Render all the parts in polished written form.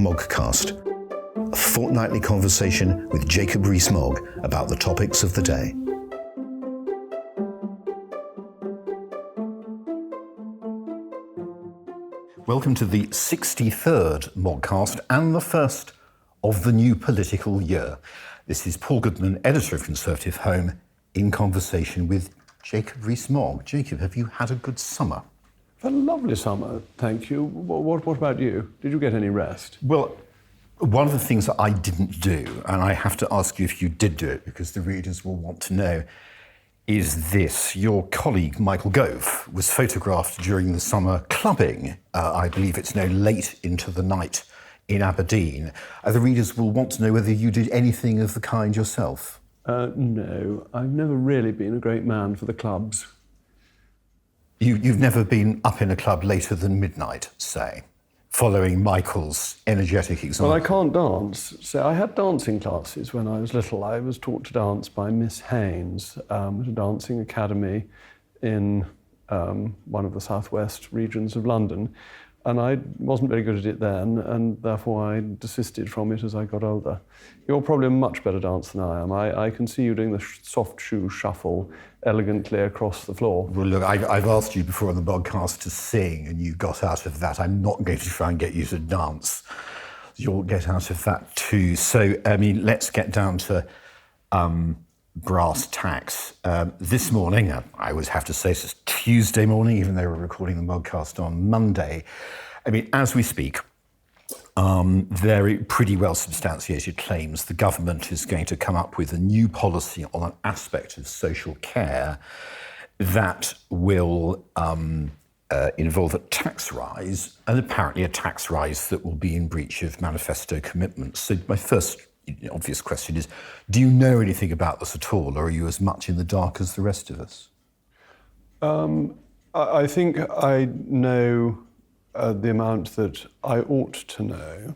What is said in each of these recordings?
Moggcast, a fortnightly conversation with Jacob Rees-Mogg about the topics of the day. Welcome to the 63rd Moggcast and the first of the new political year. This is Paul Goodman, editor of Conservative Home, in conversation with Jacob Rees-Mogg. Jacob, have you had a good summer? I've had a lovely summer, thank you. What about you? Did you get any rest? Well, one of the things that I didn't do, and I have to ask you if you did do it because the readers will want to know, is this. Your colleague, Michael Gove, was photographed during the summer clubbing, I believe it's now late into the night in Aberdeen. The readers will want to know whether you did anything of the kind yourself. No, I've never really been a great man for the clubs. You've never been up in a club later than midnight, say, following Michael's energetic example? Well, I can't dance. So I had dancing classes when I was little. I was taught to dance by Miss Haynes at a dancing academy in one of the southwest regions of London. And I wasn't very good at it then, and therefore I desisted from it as I got older. You're probably a much better dancer than I am. I can see you doing the soft shoe shuffle elegantly across the floor. Well, look, I've asked you before on the podcast to sing, and you got out of that. I'm not going to try and get you to dance. You'll get out of that too. So, I mean, let's get down to brass tacks. This morning, I always have to say it's Tuesday morning, even though we're recording the Moggcast on Monday. I mean, as we speak, there are pretty well substantiated claims the government is going to come up with a new policy on an aspect of social care that will involve a tax rise, and apparently a tax rise that will be in breach of Manifesto commitments. So my first obvious question is, do you know anything about this at all, or are you as much in the dark as the rest of us? I think I know the amount that I ought to know.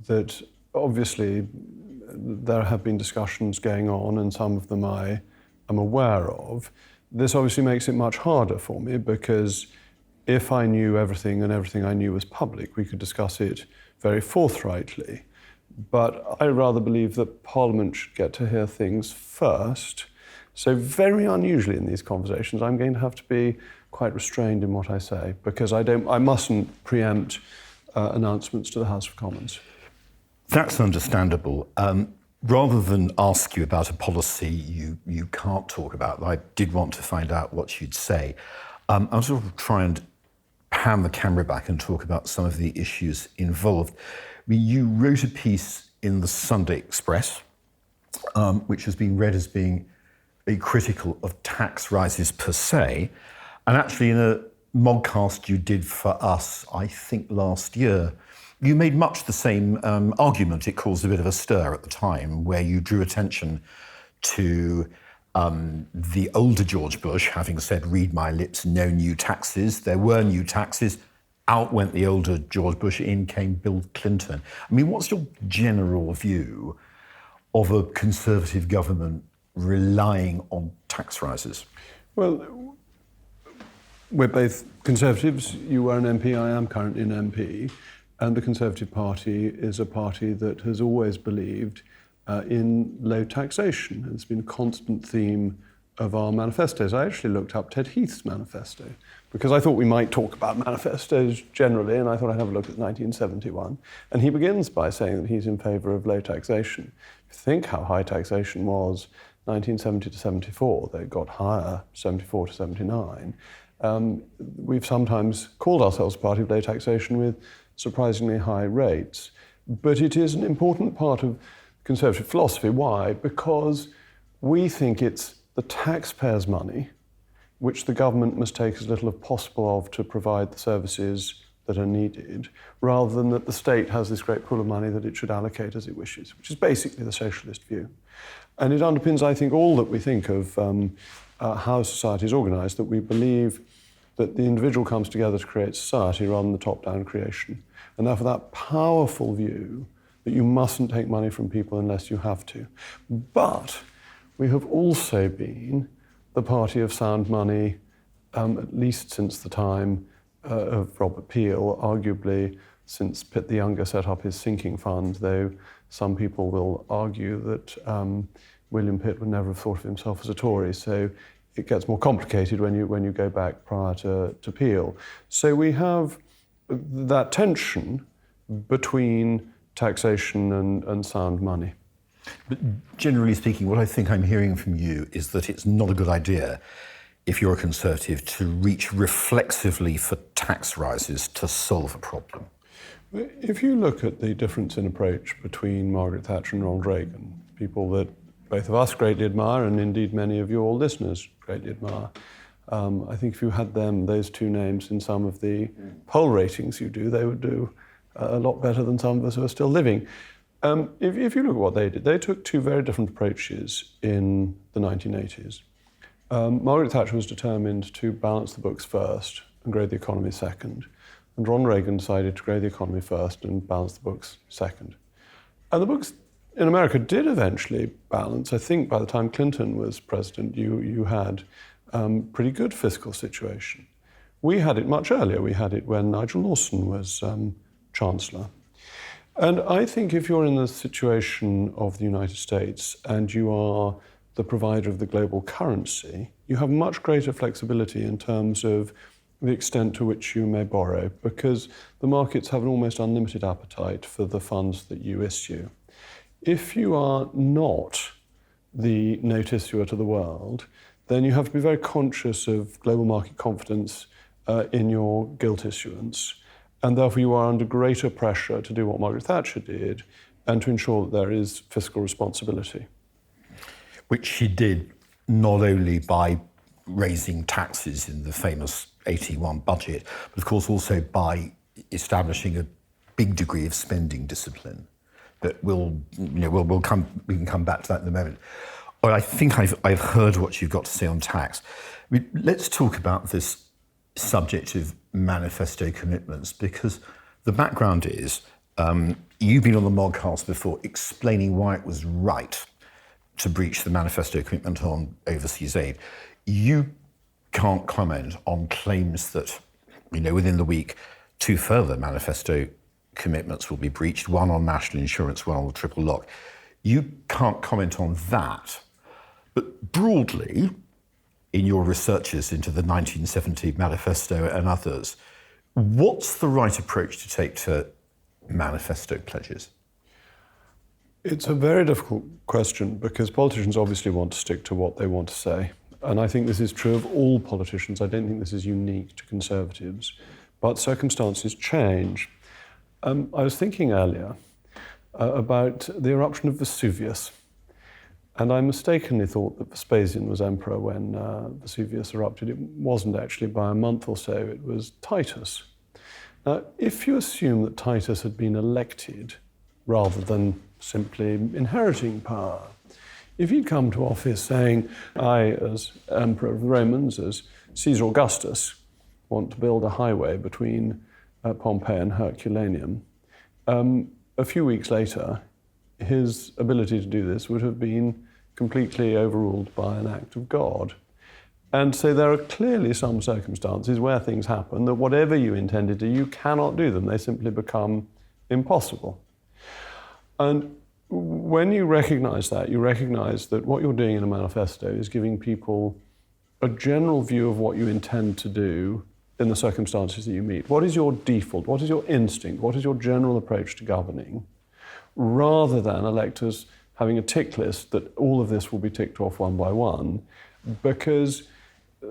That obviously there have been discussions going on, and some of them I am aware of. This obviously makes it much harder for me, because if I knew everything and everything I knew was public, we could discuss it very forthrightly. But I rather believe that Parliament should get to hear things first. So very unusually in these conversations, I'm going to have to be quite restrained in what I say, because I mustn't preempt announcements to the House of Commons. That's understandable. Rather than ask you about a policy you can't talk about, I did want to find out what you'd say. I'll sort of try and pan the camera back and talk about some of the issues involved. I mean, you wrote a piece in the Sunday Express, which has been read as being critical of tax rises per se, and actually in a Moggcast you did for us, I think last year, you made much the same argument. It caused a bit of a stir at the time, where you drew attention to the older George Bush having said, "Read my lips, no new taxes." There were new taxes. Out went the older George Bush, in came Bill Clinton. I mean, what's your general view of a Conservative government relying on tax rises? Well, we're both Conservatives. You were an MP, I am currently an MP. And the Conservative Party is a party that has always believed in low taxation. It's been a constant theme of our manifestos. I actually looked up Ted Heath's manifesto, because I thought we might talk about manifestos generally, and I thought I'd have a look at 1971. And he begins by saying that he's in favour of low taxation. If you think how high taxation was 1970 to 74, they got higher 74 to 79. We've sometimes called ourselves a party of low taxation with surprisingly high rates. But it is an important part of Conservative philosophy. Why? Because we think it's the taxpayers' money, which the government must take as little as possible of to provide the services that are needed, rather than that the state has this great pool of money that it should allocate as it wishes, which is basically the socialist view. And it underpins, I think, all that we think of how society is organised, that we believe that the individual comes together to create society rather than the top-down creation. And therefore that powerful view that you mustn't take money from people unless you have to. But we have also been the party of sound money, at least since the time of Robert Peel, arguably since Pitt the Younger set up his sinking fund, though some people will argue that William Pitt would never have thought of himself as a Tory. So it gets more complicated when you go back prior to Peel. So we have that tension between taxation and sound money. But generally speaking, what I think I'm hearing from you is that it's not a good idea, if you're a Conservative, to reach reflexively for tax rises to solve a problem. If you look at the difference in approach between Margaret Thatcher and Ronald Reagan, people that both of us greatly admire, and indeed many of your listeners greatly admire, I think if you had those two names in some of the poll ratings you do, they would do a lot better than some of us who are still living. If you look at what they did, they took two very different approaches in the 1980s. Margaret Thatcher was determined to balance the books first and grow the economy second. And Ronald Reagan decided to grow the economy first and balance the books second. And the books in America did eventually balance. I think by the time Clinton was president, you had pretty good fiscal situation. We had it much earlier. We had it when Nigel Lawson was Chancellor. And I think if you're in the situation of the United States and you are the provider of the global currency, you have much greater flexibility in terms of the extent to which you may borrow, because the markets have an almost unlimited appetite for the funds that you issue. If you are not the note issuer to the world, then you have to be very conscious of global market confidence in your gilt issuance. And therefore you are under greater pressure to do what Margaret Thatcher did and to ensure that there is fiscal responsibility. Which she did not only by raising taxes in the famous 81 budget, but of course also by establishing a big degree of spending discipline that we can come back to that in a moment. Well, I think I've heard what you've got to say on tax. I mean, let's talk about this subject of manifesto commitments, because the background is you've been on the Moggcast before explaining why it was right to breach the manifesto commitment on overseas aid. You can't comment on claims that, within the week, two further manifesto commitments will be breached, one on national insurance, one on the triple lock. You can't comment on that. But broadly, in your researches into the 1970 Manifesto and others, what's the right approach to take to manifesto pledges? It's a very difficult question because politicians obviously want to stick to what they want to say. And I think this is true of all politicians. I don't think this is unique to Conservatives. But circumstances change. I was thinking earlier about the eruption of Vesuvius. And I mistakenly thought that Vespasian was emperor when Vesuvius erupted. It wasn't actually. By a month or so, it was Titus. Now, if you assume that Titus had been elected rather than simply inheriting power, if he'd come to office saying, I, as emperor of the Romans, as Caesar Augustus, want to build a highway between Pompeii and Herculaneum, a few weeks later, his ability to do this would have been completely overruled by an act of God. And so there are clearly some circumstances where things happen that whatever you intended to, you cannot do them. They simply become impossible. And when you recognize that, you recognize that what you're doing in a manifesto is giving people a general view of what you intend to do in the circumstances that you meet. What is your default? What is your instinct? What is your general approach to governing? Rather than electors having a tick list that all of this will be ticked off one by one, because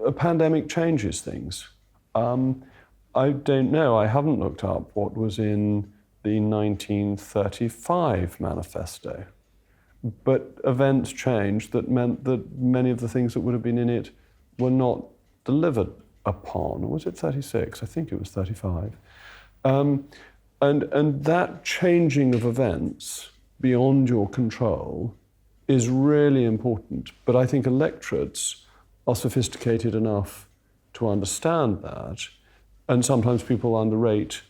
a pandemic changes things. I don't know, I haven't looked up what was in the 1935 Manifesto, but events changed that meant that many of the things that would have been in it were not delivered upon. Or was it 36? I think it was 35. And that changing of events beyond your control is really important. But I think electorates are sophisticated enough to understand that. And sometimes people underrate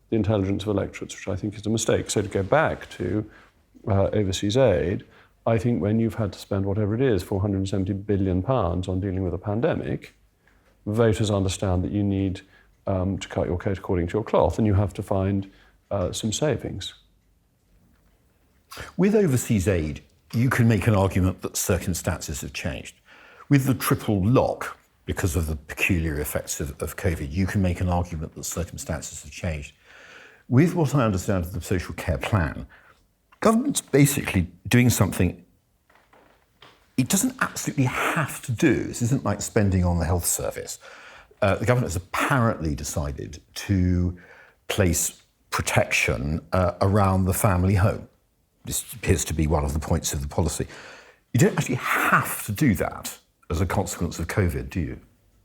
the intelligence of electorates, which I think is a mistake. So to go back to overseas aid, I think when you've had to spend whatever it is, £470 billion on dealing with a pandemic, voters understand that you need to cut your coat according to your cloth, and you have to find some savings. With overseas aid, you can make an argument that circumstances have changed. With the triple lock, because of the peculiar effects of COVID, you can make an argument that circumstances have changed. With what I understand of the social care plan, government's basically doing something it doesn't absolutely have to do. This isn't like spending on the health service. The government has apparently decided to place protection around the family home. This appears to be one of the points of the policy. You don't actually have to do that as a consequence of COVID, do you?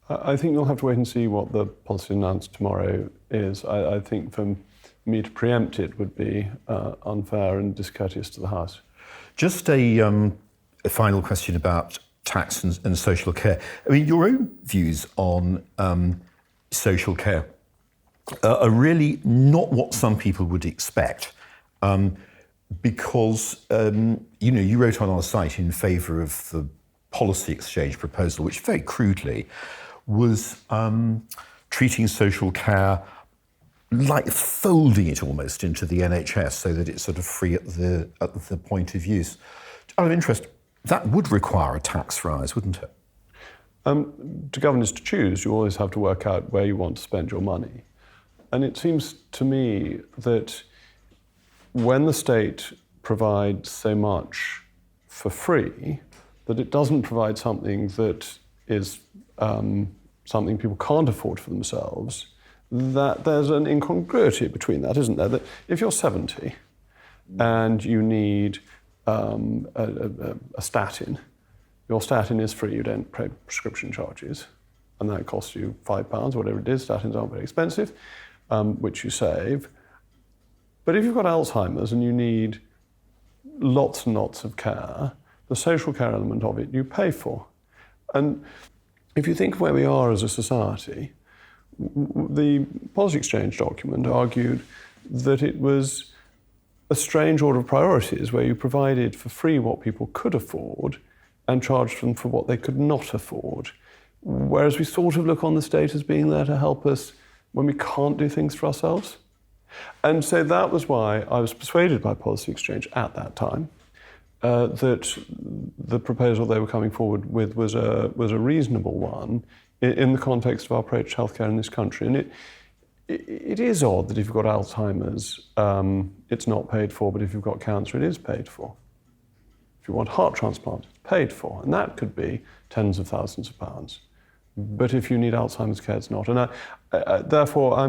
I think you'll have to wait and see what the policy announced tomorrow is. I think for me to preempt it would be unfair and discourteous to the House. Just a final question about tax and social care. I mean, your own views on social care are really not what some people would expect, because you wrote on our site in favour of the policy exchange proposal, which very crudely was treating social care like folding it almost into the NHS so that it's sort of free at the point of use. Out of interest, that would require a tax rise, wouldn't it? To governors to choose, you always have to work out where you want to spend your money. And it seems to me that when the state provides so much for free, that it doesn't provide something that is something people can't afford for themselves, that there's an incongruity between that, isn't there? That if you're 70 and you need a statin, your statin is free, you don't pay prescription charges, and that costs you £5, whatever it is. Statins aren't very expensive, which you save. But if you've got Alzheimer's and you need lots and lots of care, the social care element of it you pay for. And if you think of where we are as a society, the policy exchange document argued that it was a strange order of priorities where you provided for free what people could afford and charged them for what they could not afford. Whereas we sort of look on the state as being there to help us when we can't do things for ourselves. And so that was why I was persuaded by policy exchange at that time that the proposal they were coming forward with was a reasonable one in the context of our approach to healthcare in this country. And it is odd that if you've got Alzheimer's, it's not paid for, but if you've got cancer, it is paid for. If you want heart transplant, it's paid for, and that could be tens of thousands of pounds. But if you need Alzheimer's care, it's not. And therefore, I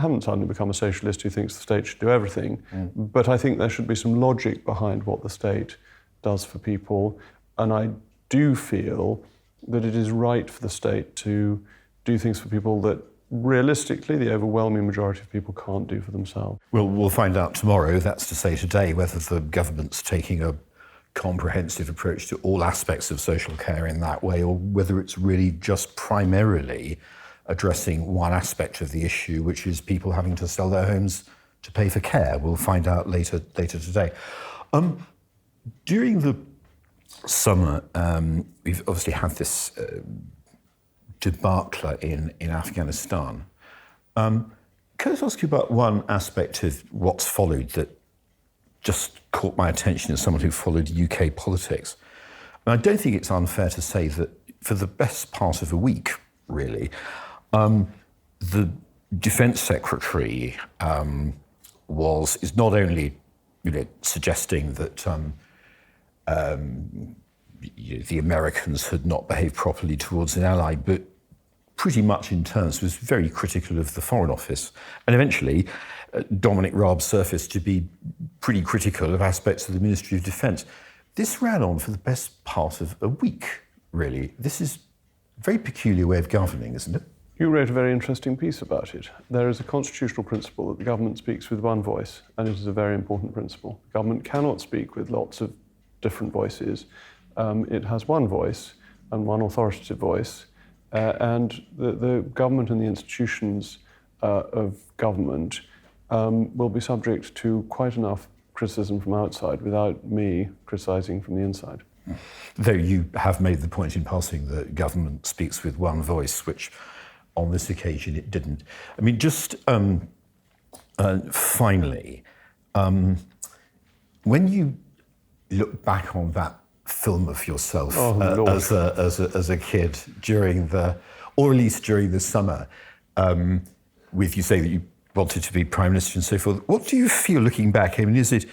haven't suddenly become a socialist who thinks the state should do everything, but I think there should be some logic behind what the state does for people, and I do feel that it is right for the state to do things for people that realistically the overwhelming majority of people can't do for themselves. Well, we'll find out tomorrow, that's to say today, whether the government's taking a comprehensive approach to all aspects of social care in that way, or whether it's really just primarily addressing one aspect of the issue, which is people having to sell their homes to pay for care. We'll find out later today. During the summer, we've obviously had this debacle in Afghanistan. Can I just ask you about one aspect of what's followed that just caught my attention as someone who followed UK politics? And I don't think it's unfair to say that for the best part of a week, really, the Defence Secretary is not only suggesting that the Americans had not behaved properly towards an ally, but pretty much in turns was very critical of the Foreign Office. And eventually, Dominic Raab surfaced to be pretty critical of aspects of the Ministry of Defence. This ran on for the best part of a week, really. This is a very peculiar way of governing, isn't it? You wrote a very interesting piece about it. There is a constitutional principle that the government speaks with one voice, and it is a very important principle. The government cannot speak with lots of different voices. It has one voice and one authoritative voice, and the government and the institutions of government will be subject to quite enough criticism from outside without me criticising from the inside. Though you have made the point in passing that government speaks with one voice, which on this occasion it didn't. I mean, just Finally, when you look back on that film of yourself as a kid during or at least during the summer, with you say that you wanted to be Prime Minister and so forth, what do you feel looking back? I mean, is it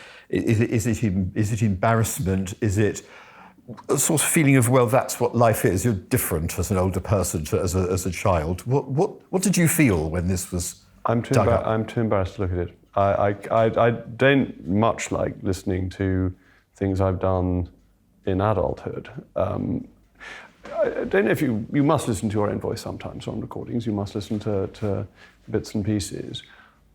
embarrassment? Is it a sort of feeling of, well, that's what life is? You're different as an older person to as a child. What did you feel when this was? I'm too embarrassed to look at it. I don't much like listening to things I've done in adulthood. I don't know if you must listen to your own voice sometimes on recordings. You must listen to bits and pieces.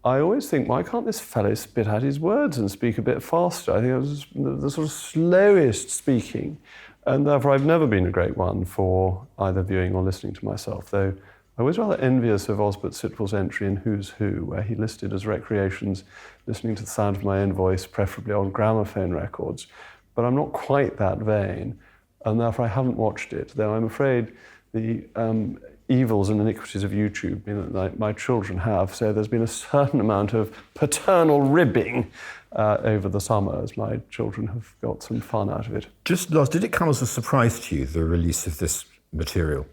I always think, why can't this fellow spit out his words and speak a bit faster? I think I was the sort of slowest speaking, and therefore I've never been a great one for either viewing or listening to myself, though I was rather envious of Osbert Sitwell's entry in Who's Who, where he listed as recreations listening to the sound of my own voice, preferably on gramophone records. But I'm not quite that vain, and therefore I haven't watched it, though I'm afraid the evils and iniquities of YouTube, that my children have, so there's been a certain amount of paternal ribbing over the summer as my children have got some fun out of it. Just last, did it come as a surprise to you, the release of this material?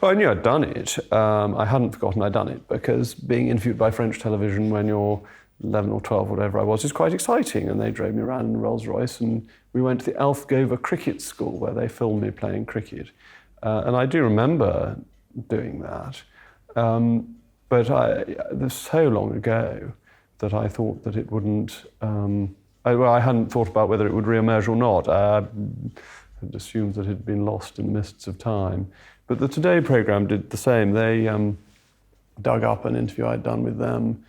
Well, I knew I'd done it. I hadn't forgotten I'd done it, because being interviewed by French television when you're 11 or 12, whatever I was, is quite exciting. And they drove me around in a Rolls Royce, and we went to the Alfgover Cricket School where they filmed me playing cricket. And I do remember doing that. But it was so long ago that I thought that it wouldn't... I hadn't thought about whether it would re-emerge or not. I had assumed that it had been lost in the mists of time. But the Today programme did the same. They dug up an interview I'd done with them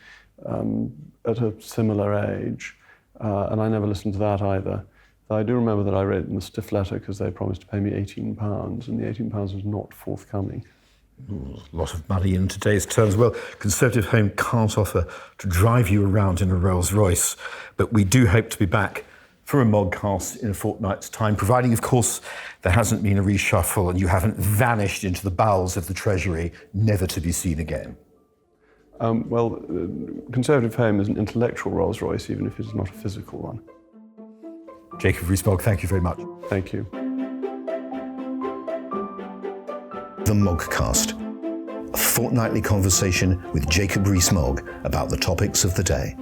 at a similar age, and I never listened to that either. I do remember that I wrote them a stiff letter because they promised to pay me £18, and the £18 was not forthcoming. Ooh, a lot of money in today's terms. Well, Conservative Home can't offer to drive you around in a Rolls Royce, but we do hope to be back for a Moggcast in a fortnight's time, providing, of course, there hasn't been a reshuffle and you haven't vanished into the bowels of the Treasury, never to be seen again. Conservative Home is an intellectual Rolls Royce, even if it's not a physical one. Jacob Rees-Mogg, thank you very much. Thank you. The Moggcast, a fortnightly conversation with Jacob Rees-Mogg about the topics of the day.